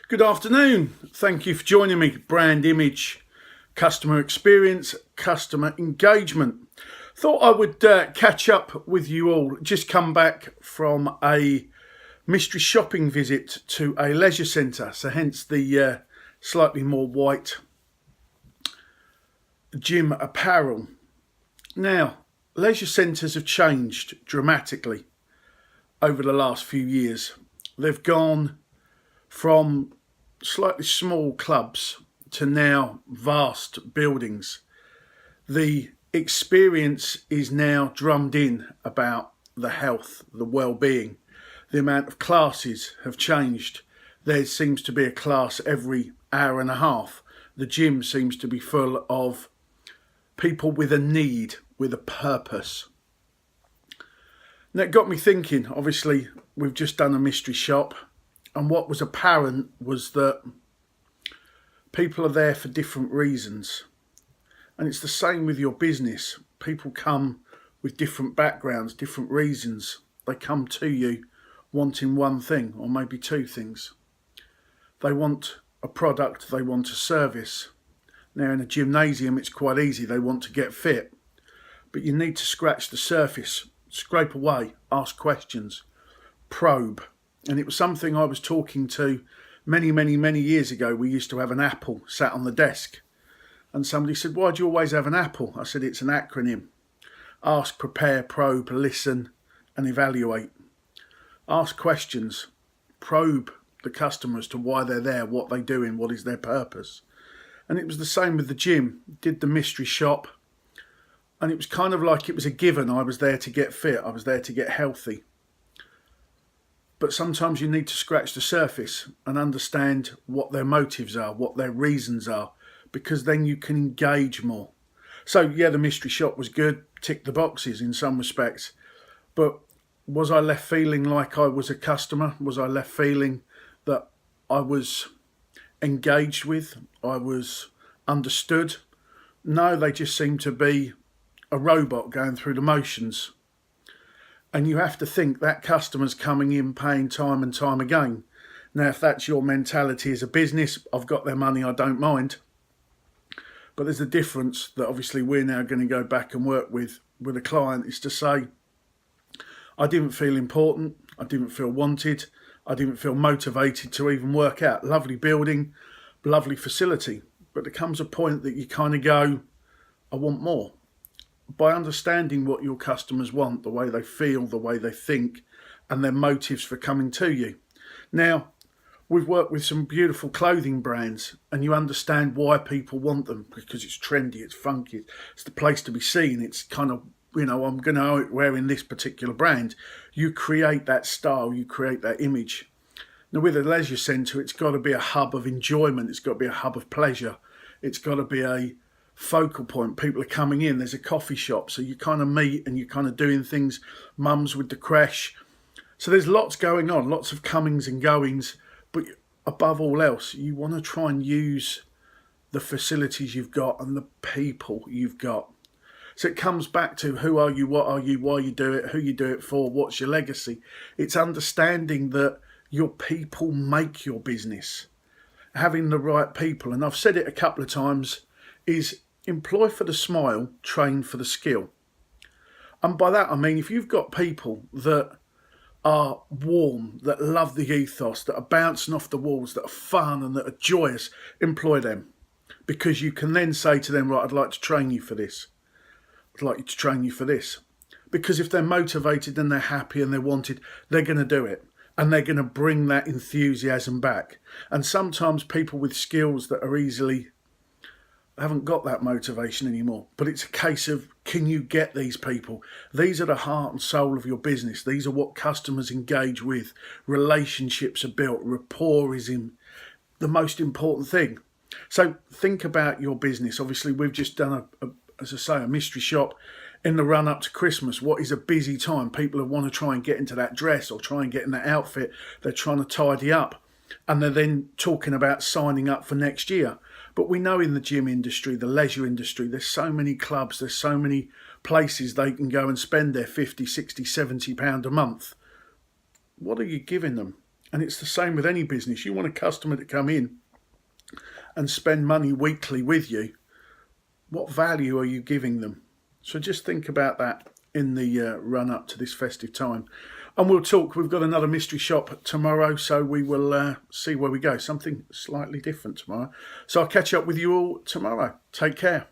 Good afternoon. Thank you for joining me. Brand image, customer experience, customer engagement. Thought I would catch up with you all. Just come back from a mystery shopping visit to a leisure centre, so hence the slightly more white gym apparel. Now, leisure centres have changed dramatically over the last few years. They've gone from slightly small clubs to now vast buildings. The experience is now drummed in about the health, the well-being. The amount of classes have changed. There seems to be a class every hour and a half. The gym seems to be full of people with a need, with a purpose. And that got me thinking. Obviously, we've just done a mystery shop, and what was apparent was that people are there for different reasons. And it's the same with your business. People come with different backgrounds, different reasons. They come to you wanting one thing, or maybe two things. They want a product, they want a service. Now in a gymnasium it's quite easy, they want to get fit. But you need to scratch the surface, scrape away, ask questions, probe. And it was something I was talking to many years ago. We used to have an apple sat on the desk. And somebody said, why do you always have an apple? I said, it's an acronym. Ask, prepare, probe, listen and evaluate. Ask questions, probe the customer as to why they're there, what they're doing, what is their purpose. And it was the same with the gym. Did the mystery shop, and it was kind of like it was a given. I was there to get fit, I was there to get healthy. But sometimes you need to scratch the surface and understand what their motives are, what their reasons are, because then you can engage more. So yeah, the mystery shop was good, ticked the boxes in some respects, but was I left feeling like I was a customer? Was I left feeling that I was engaged with, I was understood? No, they just seemed to be a robot going through the motions. And you have to think that customer's coming in paying time and time again. Now, if that's your mentality as a business, I've got their money, I don't mind. But there's a difference that obviously we're now going to go back and work with a client, is to say, I didn't feel important, I didn't feel wanted, I didn't feel motivated to even work out. Lovely building, lovely facility. But there comes a point that you kind of go, I want more. By understanding what your customers want, the way they feel, the way they think, and their motives for coming to you. Now, we've worked with some beautiful clothing brands, and you understand why people want them, because it's trendy, it's funky, it's the place to be seen. It's kind of, I'm going to wear in this particular brand. You create that style, you create that image. Now with a leisure centre, it's got to be a hub of enjoyment, it's got to be a hub of pleasure, it's got to be a focal point. People are coming in, there's a coffee shop, so you kind of meet and you're kind of doing things, mums with the creche. So there's lots going on, lots of comings and goings, but above all else, you want to try and use the facilities you've got and the people you've got. So it comes back to who are you, what are you, why you do it, who you do it for, what's your legacy. It's understanding that your people make your business. Having the right people, and I've said it a couple of times, is employ for the smile, train for the skill. And by that I mean, if you've got people that are warm, that love the ethos, that are bouncing off the walls, that are fun and that are joyous, employ them. Because you can then say to them, right, I'd like to train you for this. I'd like you to train you for this. Because if they're motivated and they're happy and they're wanted, they're going to do it. And they're going to bring that enthusiasm back. And sometimes people with skills that are easily haven't got that motivation anymore. But it's a case of, can you get these people? These are the heart and soul of your business. These are what customers engage with. Relationships are built. Rapport is the most important thing. So think about your business. Obviously, we've just done as I say, a mystery shop in the run up to Christmas. What is a busy time? People who want to try and get into that dress or try and get in that outfit. They're trying to tidy up. And they're then talking about signing up for next year. But we know in the gym industry, the leisure industry, there's so many clubs, there's so many places they can go and spend their 50, 60, 70 pound a month. What are you giving them? And it's the same with any business. You want a customer to come in and spend money weekly with you. What value are you giving them? So just think about that in the run up to this festive time. And we'll talk. We've got another mystery shop tomorrow, so we will see where we go. Something slightly different tomorrow. So I'll catch up with you all tomorrow. Take care.